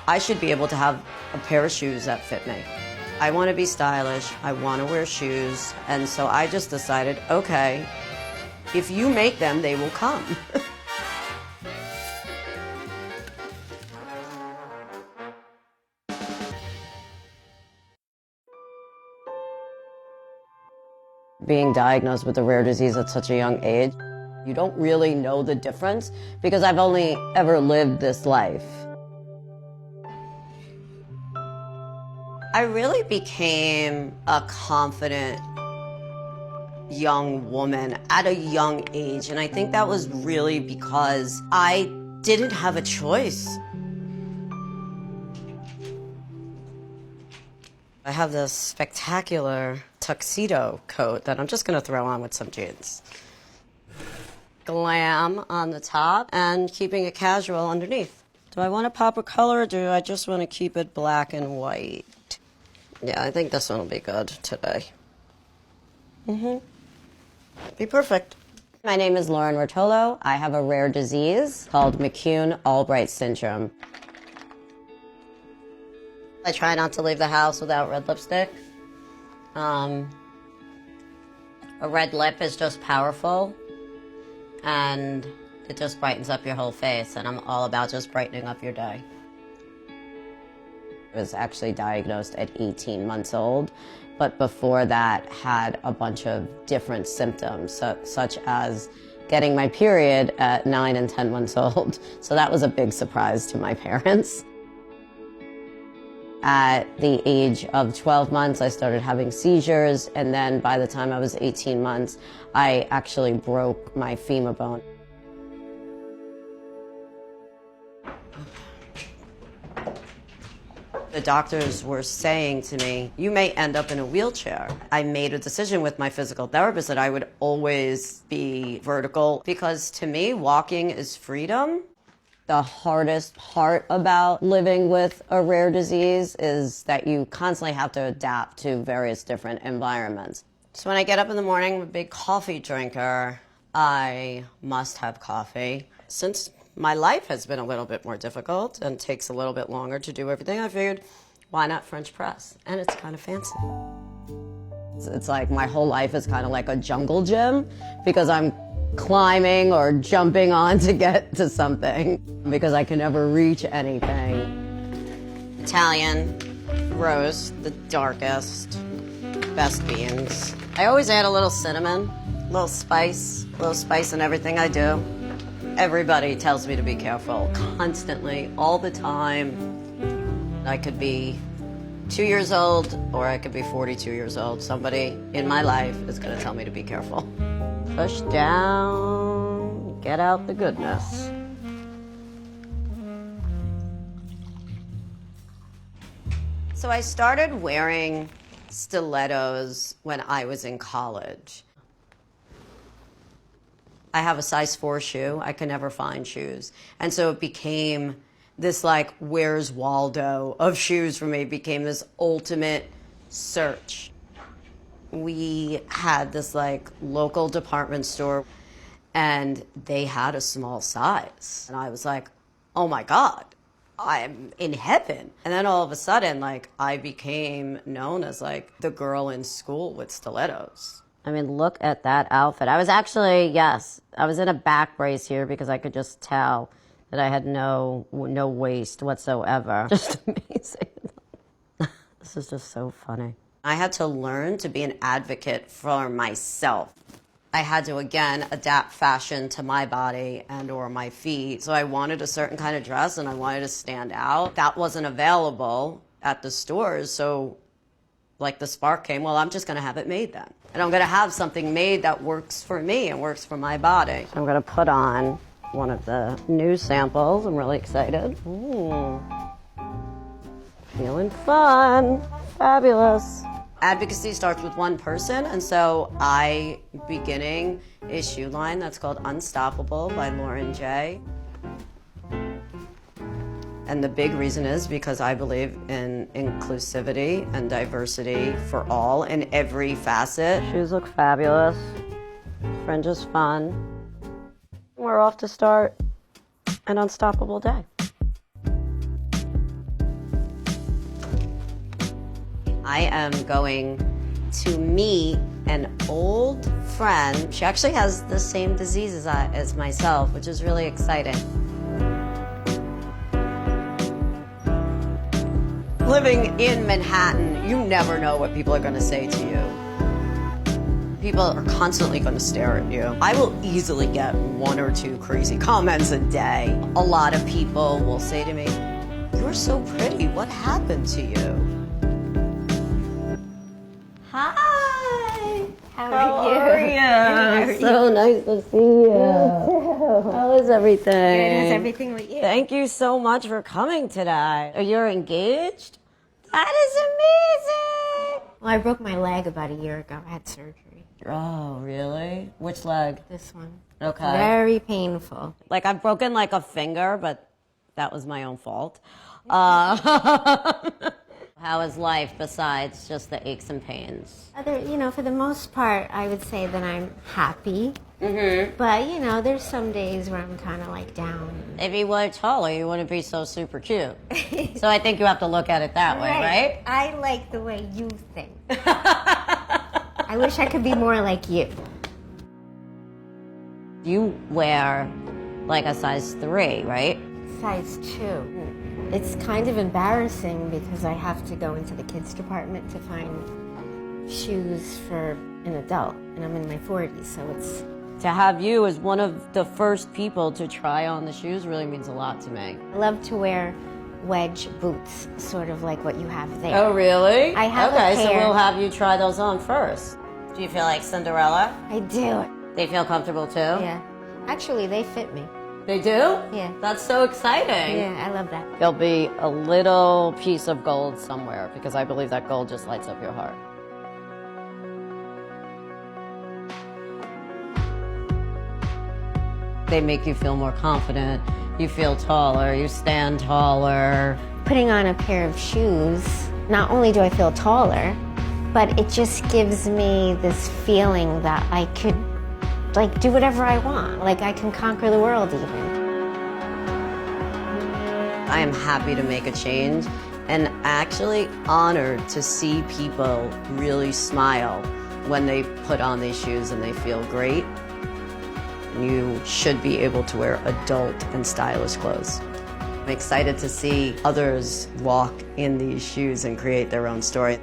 I should be able to have a pair of shoes that fit me. I want to be stylish, I want to wear shoes, and so I just decided, okay, if you make them, they will come. Being diagnosed with a rare disease at such a young age, you don't really know the difference because I've only ever lived this life. I really became a confident young woman at a young age, and I think that was really because I didn't have a choice. I have this spectacular tuxedo coat that I'm just going to throw on with some jeans. Glam on the top and keeping it casual underneath. Do I want to pop a color or do I just want to keep it black and white? Yeah, I think this one will be good today. Be perfect. My name is Lauren Rotolo. I have a rare disease called McCune-Albright syndrome. I try not to leave the house without red lipstick. A red lip is just powerful, and it just brightens up your whole face, and I'm all about just brightening up your day. I was actually diagnosed at 18 months old, but before that had a bunch of different symptoms, such as getting my period at 9 and 10 months old. So that was a big surprise to my parents. At the age of 12 months, I started having seizures, and then by the time I was 18 months, I actually broke my femur bone. The doctors were saying to me, you may end up in a wheelchair. I made a decision with my physical therapist that I would always be vertical because to me, walking is freedom. The hardest part about living with a rare disease is that you constantly have to adapt to various different environments. So when I get up in the morning, I'm a big coffee drinker. I must have coffee. Since my life has been a little bit more difficult and takes a little bit longer to do everything, I figured, why not French press? And it's kind of fancy. It's like my whole life is kind of like a jungle gym because I'm climbing or jumping on to get to something because I can never reach anything. Italian roast, the darkest, best beans. I always add a little cinnamon, a little spice in everything I do. Everybody tells me to be careful, constantly, all the time. I could be 2 years old or I could be 42 years old. Somebody in my life is going to tell me to be careful. Push down, get out the goodness. So I started wearing stilettos when I was in college. I have a size 4 shoe. I can never find shoes. And so it became this like, where's Waldo of shoes for me. It became this ultimate search. We had this like local department store and they had a small size. And I was like, oh my God, I'm in heaven. And then all of a sudden, like I became known as like the girl in school with stilettos. I mean, look at that outfit. I was actually, yes, I was in a back brace here because I could just tell that I had no waist whatsoever. Just amazing. This is just so funny. I had to learn to be an advocate for myself. I had to, again, adapt fashion to my body and or my feet. So I wanted a certain kind of dress and I wanted to stand out. That wasn't available at the stores, so like the spark came, well, I'm just gonna have it made then. And I'm gonna have something made that works for me and works for my body. So I'm gonna put on one of the new samples. I'm really excited. Ooh. Feeling fun, fabulous. Advocacy starts with one person, and so I beginning a shoe line that's called Unstoppable by Lauren J. And the big reason is because I believe in inclusivity and diversity for all in every facet. Shoes look fabulous. Fringe is fun. We're off to start an unstoppable day. I am going to meet an old friend. She actually has the same disease as myself, which is really exciting. Living in Manhattan, you never know what people are going to say to you. People are constantly going to stare at you. I will easily get 1 or 2 crazy comments a day. A lot of people will say to me, "You're so pretty. What happened to you?" Hi. How are you? So nice to see you. How is everything? Good. How's everything with you? Thank you so much for coming today. You're engaged? That is amazing. Well, I broke my leg about a year ago. I had surgery. Oh, really? Which leg? This one. Okay. Very painful. Like, I've broken like a finger, but that was my own fault. How is life besides just the aches and pains? For the most part, I would say that I'm happy. Mm-hmm. But, there's some days where I'm kind of like down. If you were taller, you wouldn't be so super cute. So I think you have to look at it that way, right? I like the way you think. I wish I could be more like you. You wear like a size 3, right? Size 2. It's kind of embarrassing because I have to go into the kids department to find shoes for an adult, and I'm in my 40s, so it's... To have you as one of the first people to try on the shoes really means a lot to me. I love to wear wedge boots, sort of like what you have there. Oh, really? I have a Okay, so pair. we'll have you try those on first. Do you feel like Cinderella? I do. They feel comfortable too? Yeah. Actually, they fit me. They do? Yeah. That's so exciting. Yeah, I love that. There'll be a little piece of gold somewhere because I believe that gold just lights up your heart. They make you feel more confident. You feel taller. You stand taller. Putting on a pair of shoes, not only do I feel taller, but it just gives me this feeling that I could, do whatever I want. Like, I can conquer the world, even. I am happy to make a change and actually honored to see people really smile when they put on these shoes and they feel great. You should be able to wear adult and stylish clothes. I'm excited to see others walk in these shoes and create their own story.